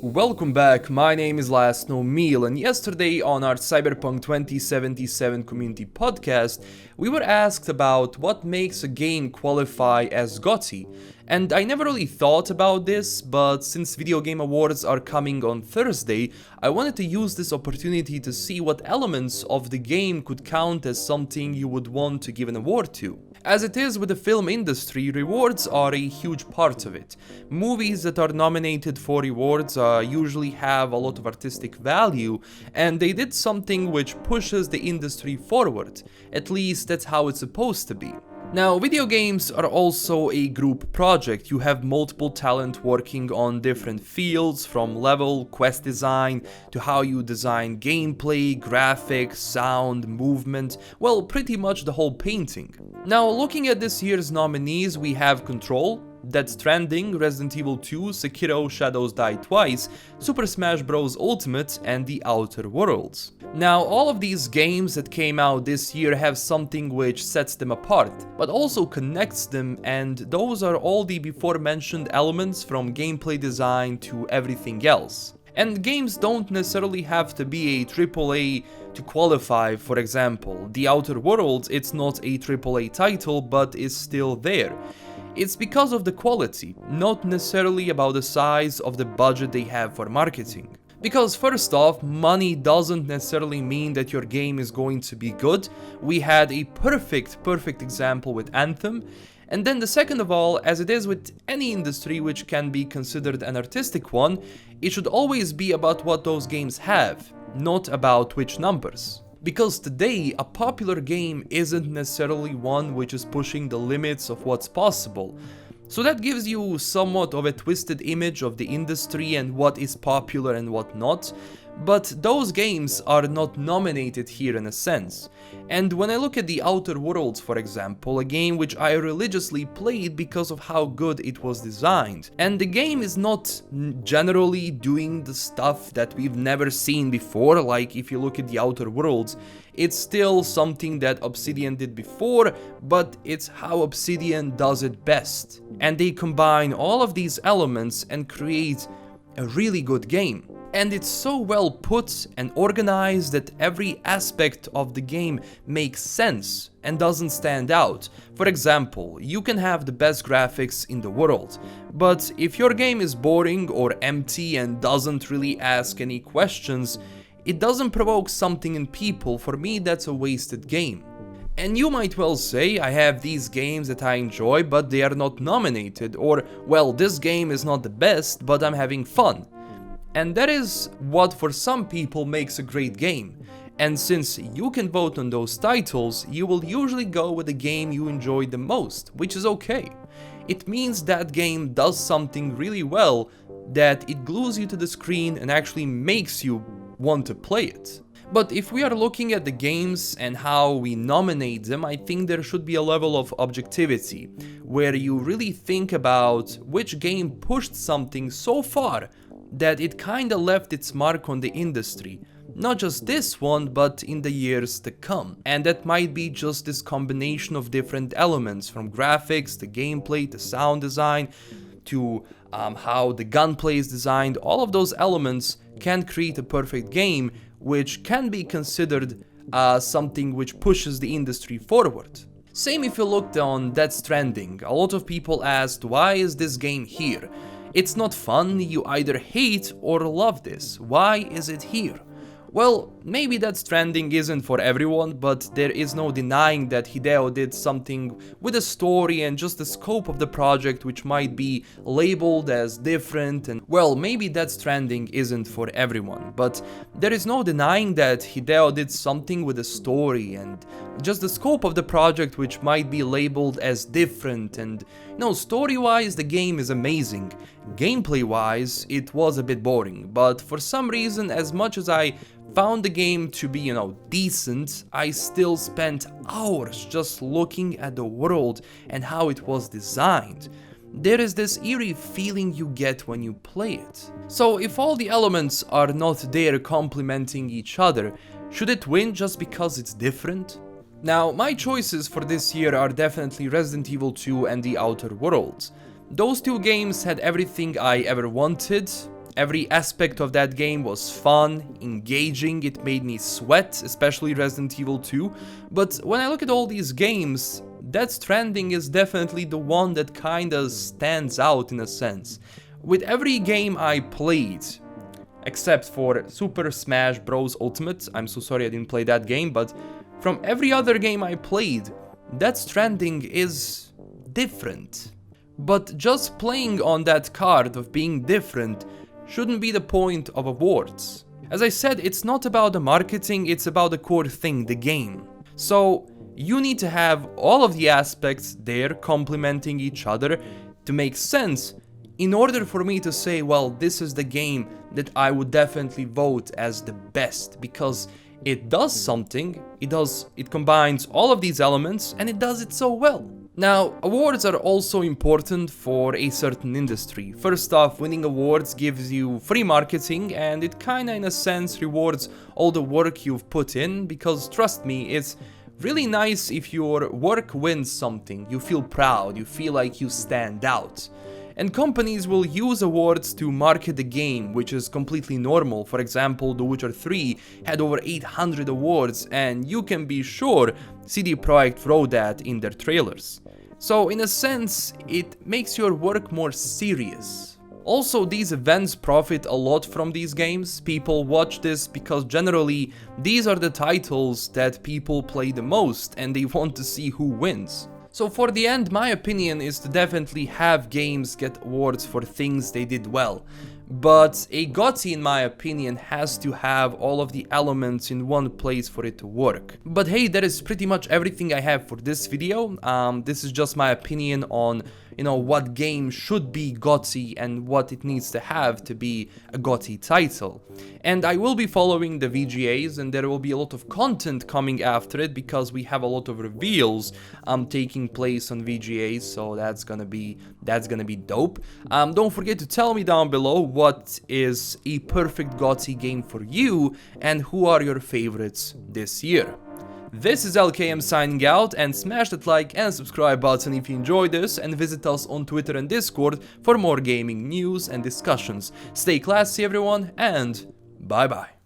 Welcome back, my name is LastKnownMeal, and yesterday on our Cyberpunk 2077 community podcast, we were asked about what makes a game qualify as GOTY. And I never really thought about this, but since video game awards are coming on Thursday, I wanted to use this opportunity to see what elements of the game could count as something you would want to give an award to. As it is with the film industry, rewards are a huge part of it. Movies that are nominated for rewards usually have a lot of artistic value, and they did something which pushes the industry forward. At least that's how it's supposed to be. Now, video games are also a group project. You have multiple talent working on different fields, from level, quest design, to how you design gameplay, graphics, sound, movement, well, pretty much the whole painting. Now, looking at this year's nominees, we have Control, Death Stranding, Resident Evil 2, Sekiro: Shadows Die Twice, Super Smash Bros. Ultimate, and The Outer Worlds. Now, all of these games that came out this year have something which sets them apart, but also connects them, and those are all the before mentioned elements from gameplay design to everything else. And games don't necessarily have to be a AAA to qualify. For example, The Outer Worlds, it's not a AAA title, but is still there. It's because of the quality, not necessarily about the size of the budget they have for marketing. Because first off, money doesn't necessarily mean that your game is going to be good. We had a perfect example with Anthem. And then the second of all, as it is with any industry which can be considered an artistic one, it should always be about what those games have, not about which numbers. Because today, a popular game isn't necessarily one which is pushing the limits of what's possible. So that gives you somewhat of a twisted image of the industry and what is popular and what not. But those games are not nominated here in a sense. And when I look at The Outer Worlds, for example, a game which I religiously played because of how good it was designed, and the game is not generally doing the stuff that we've never seen before. Like if you look at The Outer Worlds, it's still something that Obsidian did before, but it's how Obsidian does it best. And they combine all of these elements and create a really good game. And it's so well put and organized that every aspect of the game makes sense and doesn't stand out. For example, you can have the best graphics in the world, but if your game is boring or empty and doesn't really ask any questions, it doesn't provoke something in people. For me, that's a wasted game. And you might well say, I have these games that I enjoy, but they are not nominated, or, well, this game is not the best, but I'm having fun. And that is what for some people makes a great game. And since you can vote on those titles, you will usually go with the game you enjoyed the most, which is okay. It means that game does something really well, that it glues you to the screen and actually makes you want to play it. But if we are looking at the games and how we nominate them, I think there should be a level of objectivity, where you really think about which game pushed something so far that it kinda left its mark on the industry. Not just this one, but in the years to come. And that might be just this combination of different elements, from graphics, to gameplay, to sound design, to how the gunplay is designed. All of those elements can create a perfect game, which can be considered something which pushes the industry forward. Same if you looked on Death Stranding. A lot of people asked, why is this game here? It's not fun, you either hate or love this. Why is it here? Well, maybe Death Stranding isn't for everyone, but there is no denying that Hideo did something with a story and just the scope of the project which might be labeled as different, and well, maybe Death Stranding isn't for everyone, but there is no denying that Hideo did something with a story and just the scope of the project which might be labeled as different. And story-wise the game is amazing. Gameplay-wise it was a bit boring, but for some reason, as much as I found the game to be, decent, I still spent hours just looking at the world and how it was designed. There is this eerie feeling you get when you play it. So if all the elements are not there complementing each other, should it win just because it's different? Now, my choices for this year are definitely Resident Evil 2 and The Outer Worlds. Those two games had everything I ever wanted, Every aspect of that game was fun, engaging, it made me sweat, especially Resident Evil 2. But when I look at all these games, Death Stranding is definitely the one that kinda stands out in a sense. With every game I played, except for Super Smash Bros. Ultimate, I'm so sorry I didn't play that game, but from every other game I played, Death Stranding is different. But just playing on that card of being different shouldn't be the point of awards. As I said, it's not about the marketing, it's about the core thing, the game. So you need to have all of the aspects there complementing each other to make sense in order for me to say, well, this is the game that I would definitely vote as the best, because it does something, it combines all of these elements and it does it so well. Now, awards are also important for a certain industry. First off, winning awards gives you free marketing, and it kinda in a sense rewards all the work you've put in, because trust me, it's really nice if your work wins something. You feel proud, you feel like you stand out. And companies will use awards to market the game, which is completely normal. For example, The Witcher 3 had over 800 awards, and you can be sure CD Projekt wrote that in their trailers. So in a sense, it makes your work more serious. Also, these events profit a lot from these games. People watch this because generally these are the titles that people play the most and they want to see who wins. So for the end, my opinion is to definitely have games get awards for things they did well. But a GOTY, in my opinion, has to have all of the elements in one place for it to work. But hey, that is pretty much everything I have for this video. This is just my opinion on, what game should be GOTY and what it needs to have to be a GOTY title. And I will be following the VGAs, and there will be a lot of content coming after it because we have a lot of reveals taking place on VGAs, so that's gonna be dope. Don't forget to tell me down below what is a perfect GOTY game for you and who are your favorites this year. This is LKM signing out, and smash that like and subscribe button if you enjoyed this, and visit us on Twitter and Discord for more gaming news and discussions. Stay classy everyone, and bye bye.